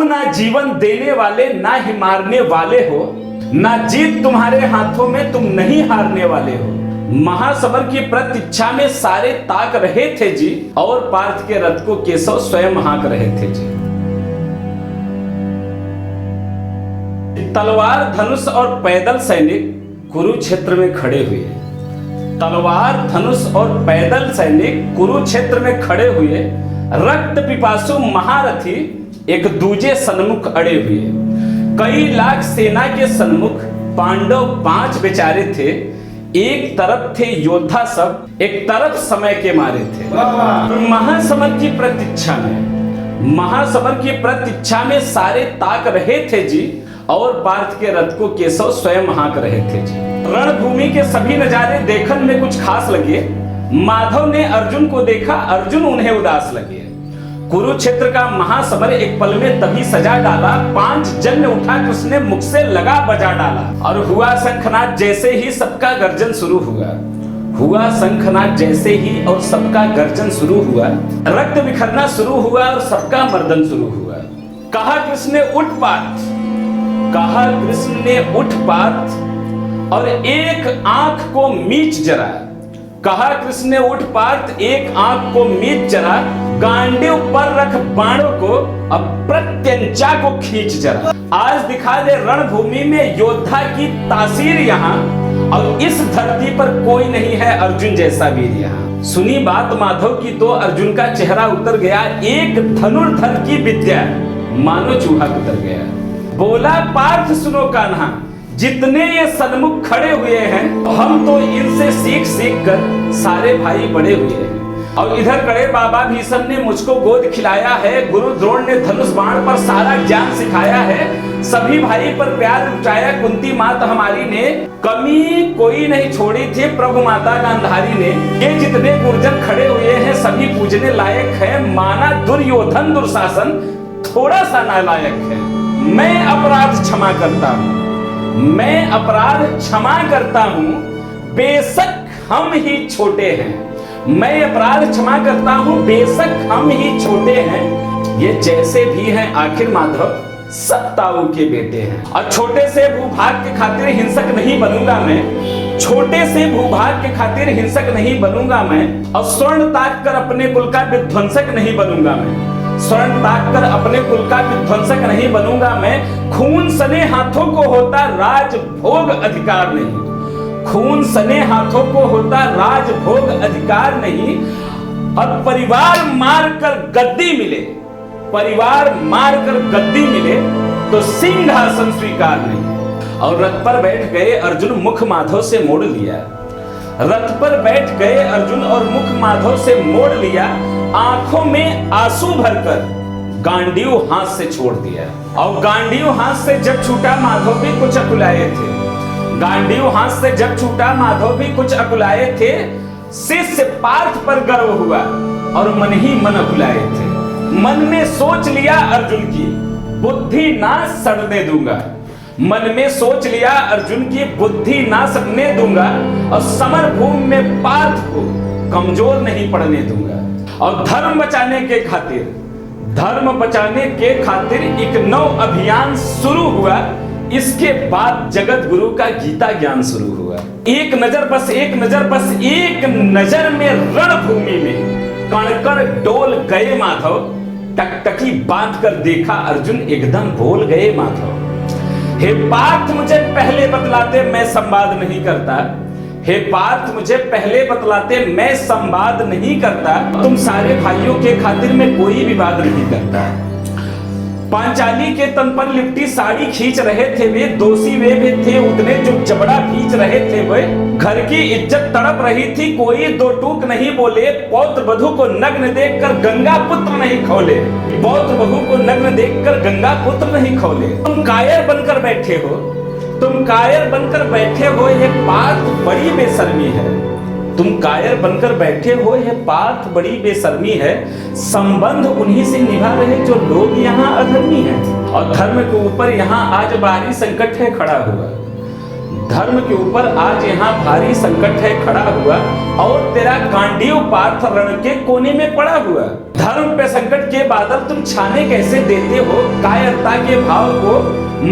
ना जीवन देने वाले, ना ही मारने वाले हो, ना जीत तुम्हारे हाथों में, तुम नहीं हारने वाले हो। महासबर की प्रतीक्षा में सारे ताक रहे थे जी, और पार्थ के रथ को केशव स्वयं हाँक रहे थे जी। तलवार, धनुष और पैदल सैनिक कुरुक्षेत्र में खड़े हुए। तलवार, धनुष और पैदल सैनिक कुरुक्षेत्र में खड़े हुए, रक्त पिपासु महारथी एक दूजे सन्मुख अड़े हुए। कई लाख सेना के सन्मुख पांडव 5 बेचारे थे। एक तरफ थे योद्धा सब, एक तरफ समय के मारे थे। महासमर की प्रतीक्षा में सारे ताक रहे थे जी, और पार्थ के रथ को केशव स्वयं हाँक रहे थे जी। रणभूमि के सभी नजारे देखन में कुछ खास लगे। माधव ने अर्जुन को देखा, अर्जुन उन्हें उदास लगे। कुरुक्षेत्र का महासमर एक पल में तभी सजा डाला। 5 जन्य उठा कृष्ण ने मुख से लगा बजा डाला, और हुआ शंखनाद जैसे ही सबका गर्जन शुरू हुआ। हुआ शंखनाद जैसे ही और सबका गर्जन शुरू हुआ। रक्त बिखरना शुरू हुआ और सबका मर्दन शुरू हुआ। कहा कृष्ण ने उठ पार्थ, कहा कृष्ण ने उठ पार्थ, और एक आंख को मीच जरा। कहा कृष्ण ने उठ पार्थ, एक आंख को मीच जरा। गांडीव पर रख बाणों को, अब प्रत्यंचा को खींच जरा। आज दिखा दे रणभूमि में योद्धा की तासीर यहाँ, और इस धरती पर कोई नहीं है अर्जुन जैसा वीर यहाँ। सुनी बात माधव की तो अर्जुन का चेहरा उतर गया। एक धनुर्धर की विद्या मानो चूहा उतर गया। बोला पार्थ सुनो कान्हा, जितने ये सन्मुख खड़े हुए हैं, हम तो इनसे सीख सीख कर सारे भाई बड़े हुए हैं। और इधर खड़े बाबा भीष्म ने मुझको गोद खिलाया है। गुरु द्रोण ने धनुष बाण पर सारा ज्ञान सिखाया है। सभी भाई पर प्यार लुटाया कुंती माता हमारी ने, कमी कोई नहीं छोड़ी थी प्रभु माता गांधारी ने। ये जितने गुर्जर खड़े हुए हैं सभी पूजने लायक है। माना दुर्योधन दुर्शासन थोड़ा सा नालायक है। मैं अपराध क्षमा करता हूं, मैं अपराध क्षमा करता हूं, बेशक हम ही छोटे हैं। मैं अपराध क्षमा करता हूं, बेशक हम ही छोटे हैं। ये जैसे भी हैं आखिर माधव सब ताऊ के बेटे हैं। और छोटे से भूभाग के खातिर हिंसक नहीं बनूंगा मैं, छोटे से भूभाग के खातिर हिंसक नहीं बनूंगा मैं। और स्वर्ण ताक कर अपने कुल का विध्वंसक नहीं बनूंगा मैं, स्वर्ण ताक कर अपने कुल का विध्वंसक नहीं बनूंगा मैं। खून सने हाथों को होता राजभोग अधिकार नहीं, खून सने हाथों को होता राजभोग अधिकार नहीं। और परिवार मारकर गद्दी मिले, परिवार मारकर गद्दी मिले तो सिंहासन स्वीकार नहीं। और रथ पर बैठ गए अर्जुन, मुख माधव से मोड़ लिया। रथ पर बैठ गए अर्जुन और मुख माधव से मोड़ लिया। आंखों में आंसू भरकर गांडीव हाथ से छोड़ दिया। और गांडीव हाथ से जब छूटा माधव भी कुछ अकुलाए थे, गांडीव हाथ से जब छूटा माधव भी कुछ अकुलाए थे। शिष्य पार्थ पर गर्व हुआ और मन ही मन अकुलाए थे। मन में सोच लिया अर्जुन की बुद्धि ना सड़ने दूंगा, मन में सोच लिया अर्जुन की बुद्धि ना सड़ने दूंगा। और समर भूमि में पार्थ को कमजोर नहीं पड़ने दूंगा। और धर्म बचाने के खातिर, धर्म बचाने के खातिर एक नव अभियान शुरू हुआ। इसके बाद जगत गुरु का गीता ज्ञान शुरू हुआ। एक नजर बस, एक नजर बस, एक नजर में रणभूमि में कण-कण डोल गए माधव। टकटकी बांध कर देखा अर्जुन, एकदम बोल गए माधव। हे पार्थ मुझे पहले बतलाते मैं संवाद नहीं करता, हे पार्थ मुझे पहले बतलाते मैं संवाद नहीं करता। तुम सारे भाइयों के खातिर मैं कोई विवाद नहीं करता। पांचाली के तन पर लिपटी साड़ी खींच रहे थे वे, दोषी वे भी थे उतने जो जबड़ा खींच रहे थे वे। घर की इज्जत तड़प रही थी, कोई दो टूक नहीं बोले। पौत्र वधू को नग्न देखकर गंगा पुत्र नहीं खोले, पौत्र वधू को नग्न देखकर गंगा पुत्र नहीं खोले। तुम कायर बनकर बैठे हो, तुम कायर बनकर बैठे हो, ये बात बड़ी बेशर्मी है। तुम कायर बनकर बैठे हो, यह बात बड़ी बेशर्मी है। संबंध उन्हीं से निभा रहे जो लोग यहाँ अधर्मी हैं, और धर्म के ऊपर यहाँ आज बाहरी संकट है खड़ा हुआ। धर्म के ऊपर आज यहाँ भारी संकट है खड़ा हुआ और तेरा गांडीव पार्थ रण के कोने में पड़ा हुआ। धर्म पे संकट के बादल तुम छाने कैसे देते हो, कायरता के भाव को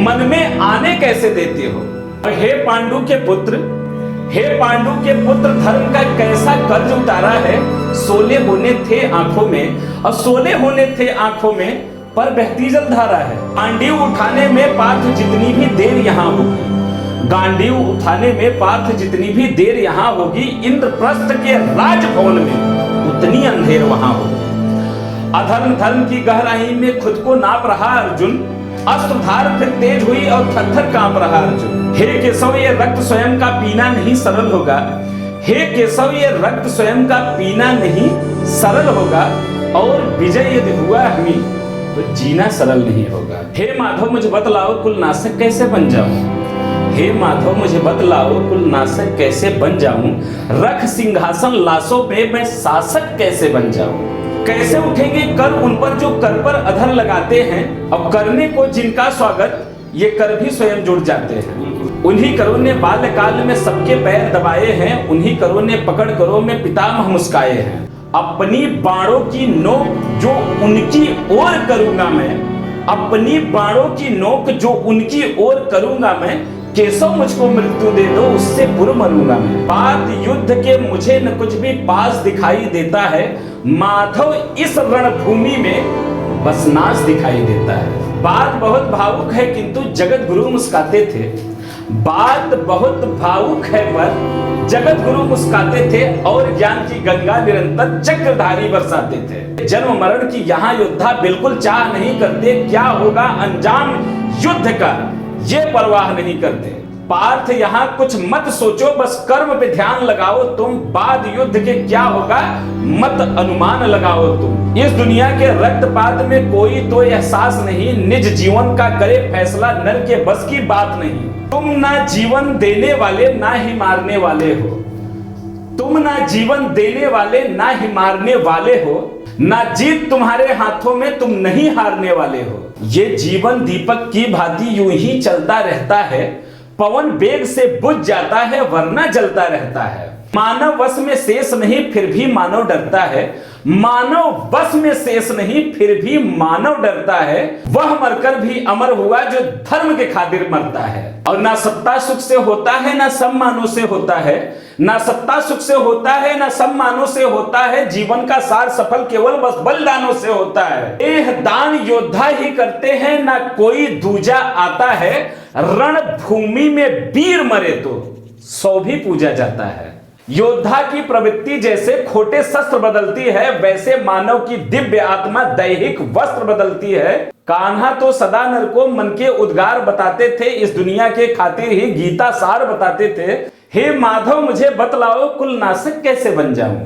मन में आने कैसे देते हो। हे पांडु के पुत्र, हे पांडु के पुत्र, धर्म का कैसा कर्ज उतारा है। सोले होने थे आंखों में और सोले होने थे आंखों में पर बहती जलधारा है। गांडीव उठाने में पार्थ जितनी भी देर यहाँ होगी, गांडीव उठाने में पार्थ जितनी भी देर यहाँ होगी, इंद्रप्रस्थ के राजभवन में उतनी अंधेर वहां होगी। अधर्म धर्म की गहराई में खुद को नाप रहा अर्जुन, अस्त्रधार फिर तेज हुई और थर-थर कांप रहा अर्जुन। हे केशव, ये रक्त स्वयं का पीना नहीं सरल होगा। हे केशव, ये रक्त स्वयं का पीना नहीं सरल होगा और विजय यदि हुआ हमें तो जीना सरल नहीं होगा। हे माधव, मुझे बतलाओ कुलनाशक कैसे बन जाऊं। हे माधव, मुझे बतलाओ कुलनाशक कैसे बन जाऊं। रख सिंहासन लाशों पे मैं शासक कैसे बन जाऊं। कैसे उठेंगे कर उन पर जो कर पर अधर लगाते हैं, और करने को जिनका स्वागत ये कर भी स्वयं जुड़ जाते हैं। उन्हीं करों ने बाल्यकाल में सबके पैर दबाए हैं, उन्हीं करों ने पकड़ करों में पितामह मुस्काए हैं। अपनी बाणों की नोक जो उनकी ओर करूंगा मैं, अपनी बाणों की नोक जो उनकी ओर करूंगा मैं। केशव, मुझको मृत्यु दे दो, उससे पूर्व मरूंगा मैं। बात युद्ध के मुझे न कुछ भी पास दिखाई देता है। माधव, इस रणभूमि में बस नाश दिखाई देता है। बात बहुत भावुक है किंतु जगत गुरु मुस्काते थे। बात बहुत भावुक है पर जगत गुरु मुस्काते थे और ज्ञान की गंगा निरंतर चक्रधारी बरसाते थे। जन्म मरण की यहाँ योद्धा बिल्कुल चाह नहीं करते, क्या होगा अंजाम युद्ध का ये परवाह नहीं करते। पार्थ, यहाँ कुछ मत सोचो, बस कर्म पे ध्यान लगाओ तुम। बाद युद्ध के क्या होगा मत अनुमान लगाओ तुम। इस दुनिया के रक्तपात में कोई तो एहसास नहीं, निज जीवन का करे फैसला नर के बस की बात नहीं। तुम ना जीवन देने वाले ना ही मारने वाले हो, तुम ना जीवन देने वाले ना ही मारने वाले हो, ना जीत तुम्हारे हाथों में तुम नहीं हारने वाले हो। ये जीवन दीपक की भांति यूं ही चलता रहता है, पवन वेग से बुझ जाता है वरना जलता रहता है। मानव वश में शेष नहीं फिर भी मानव डरता है, मानव वश में शेष नहीं फिर भी मानव डरता है। वह मरकर भी अमर हुआ जो धर्म के खातिर मरता है। और ना सत्ता सुख से होता है ना सम्मानों से होता है, ना सत्ता सुख से होता है ना सम्मानों से होता है। जीवन का सार सफल केवल बस बलिदानों से होता है। देह दान योद्धा ही करते हैं, ना कोई दूजा आता है। रणभूमि में वीर मरे तो 100 भी पूजा जाता है। योद्धा की प्रवृत्ति जैसे खोटे शस्त्र बदलती है, वैसे मानव की दिव्य आत्मा दैहिक वस्त्र बदलती है। कान्हा तो सदा नर को मन के उद्गार बताते थे, इस दुनिया के खातिर ही गीता सार बताते थे। हे माधव, मुझे बतलाओ कुलनाशक कैसे बन जाऊं।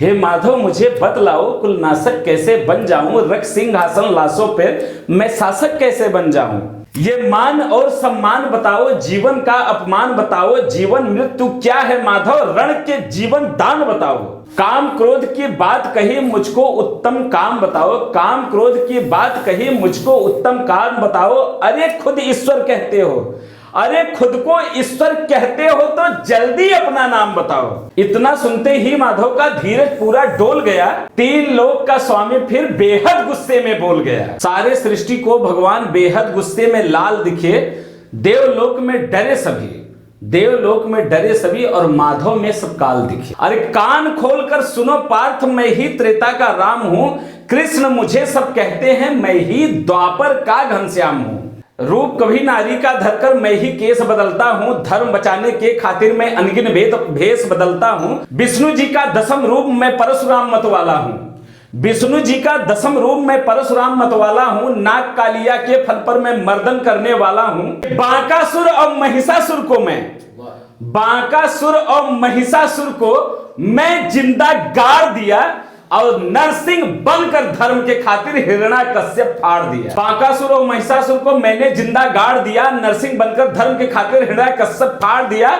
हे माधव, मुझे बतलाओ कुलनाशक कैसे बन जाऊं। रख सिंहासन लाशों पर मैं शासक कैसे बन जाऊं। ये मान और सम्मान बताओ, जीवन का अपमान बताओ। जीवन मृत्यु क्या है माधव, रण के जीवन दान बताओ। काम क्रोध की बात कही मुझको उत्तम काम बताओ, काम क्रोध की बात कही मुझको उत्तम काम बताओ। अरे खुद ईश्वर कहते हो, अरे खुद को ईश्वर कहते हो तो जल्दी अपना नाम बताओ। इतना सुनते ही माधव का धीरज पूरा डोल गया। 3 लोक का स्वामी फिर बेहद गुस्से में बोल गया। सारे सृष्टि को भगवान बेहद गुस्से में लाल दिखे। देवलोक में डरे सभी, देवलोक में डरे सभी और माधव में सब काल दिखे। अरे कान खोलकर सुनो पार्थ, मैं ही त्रेता का राम हूं। कृष्ण मुझे सब कहते हैं, मैं ही द्वापर का घनश्याम हूं। रूप कभी नारी का धरकर मैं ही केस बदलता हूँ। धर्म बचाने के खातिर मैं अनगिन भेष बदलता हूँ। विष्णु जी का 10म रूप मैं परशुराम मतवाला हूँ। विष्णु जी का 10म रूप मैं परशुराम मतवाला हूँ। नाग कालिया के फल पर मैं मर्दन करने वाला हूँ। बांकासुर और महिषासुर को मैं, बांकासुर और महिषासुर को मैं जिंदा गाड़ दिया और नरसिंह बनकर धर्म के खातिर हिरण्याकश्यप फाड़ दिया। बांकासुर और महिषासुर को मैंने जिंदा गाड़ दिया, नरसिंह बनकर धर्म के खातिर हिरण्याकश्यप फाड़ दिया।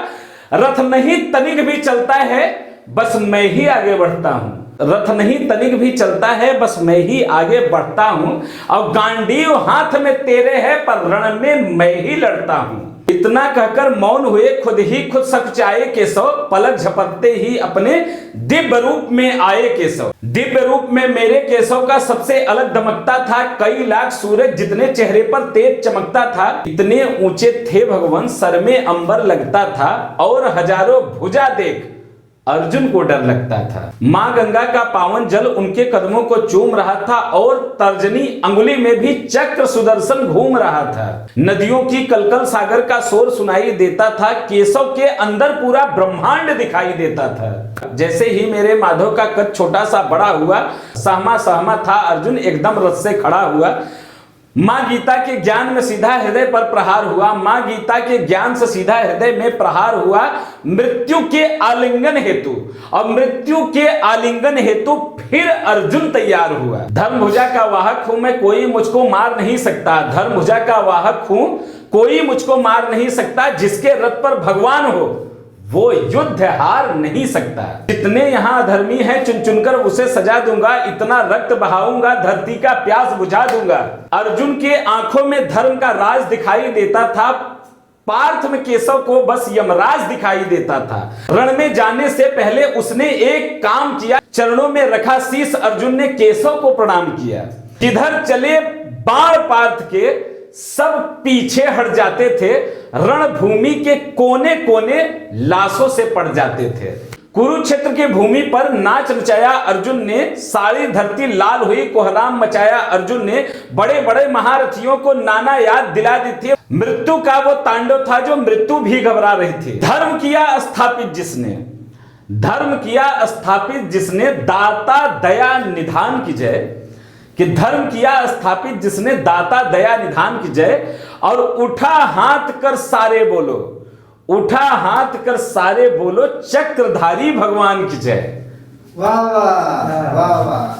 रथ नहीं तनिक भी चलता है, बस मैं ही आगे बढ़ता हूं। रथ नहीं तनिक भी चलता है, बस मैं ही आगे बढ़ता हूं। और गांडीव हाथ में तेरे है, पर रण में मैं ही लड़ता हूं। इतना कहकर मौन हुए, खुद ही खुद सकुचाए केशव, पलक झपकते ही अपने दिव्य रूप में आए केशव। दिव्य रूप में मेरे केशव का सबसे अलग दमकता था, कई लाख सूरज जितने चेहरे पर तेज चमकता था, इतने ऊंचे थे भगवान, सर में अंबर लगता था, और हजारों भुजा देख अर्जुन को डर लगता था। मां गंगा का पावन जल उनके कदमों को चूम रहा था, और तर्जनी अंगुली में भी चक्र सुदर्शन घूम रहा था। नदियों की कलकल सागर का शोर सुनाई देता था, केशव के अंदर पूरा ब्रह्मांड दिखाई देता था। जैसे ही मेरे माधव का कद छोटा सा बड़ा हुआ, सहमा सहमा था अर्जुन एकदम रथ से खड़ा हुआ। मां गीता के ज्ञान में सीधा हृदय पर प्रहार हुआ, मां गीता के ज्ञान से सीधा हृदय में प्रहार हुआ, मृत्यु के आलिंगन हेतु। और मृत्यु के आलिंगन हेतु फिर अर्जुन तैयार हुआ। धर्मभुजा का वाहक हूं मैं, कोई मुझको मार नहीं सकता। धर्मभुजा का वाहक हूं, कोई मुझको मार नहीं सकता। जिसके रथ पर भगवान हो वो युद्ध हार नहीं सकता। जितने यहां अधर्मी हैं चुन चुनकर उसे सजा दूंगा, इतना रक्त बहाऊंगा धरती का प्यास बुझा दूंगा। अर्जुन के आंखों में धर्म का राज दिखाई देता था, पार्थ में केशव को बस यमराज दिखाई देता था। रण में जाने से पहले उसने एक काम किया, चरणों में रखा शीश अर्जुन ने केशव को प्रणाम किया। किधर चले बाण पार्थ के सब पीछे हट जाते थे, रणभूमि के कोने कोने लाशों से पड़ जाते थे। कुरुक्षेत्र की भूमि पर नाच नचाया अर्जुन ने, सारी धरती लाल हुई, कोहराम मचाया अर्जुन ने, बड़े बड़े महारथियों को नाना याद दिला दी थी। मृत्यु का वो तांडव था जो मृत्यु भी घबरा रही थी। धर्म किया स्थापित जिसने, धर्म किया स्थापित जिसने, दाता दया निधान की जय। कि धर्म किया स्थापित जिसने, दाता दया निधान की जय। और उठा हाथ कर सारे बोलो, उठा हाथ कर सारे बोलो, चक्रधारी भगवान की जय। वाह वाह वाह वाह।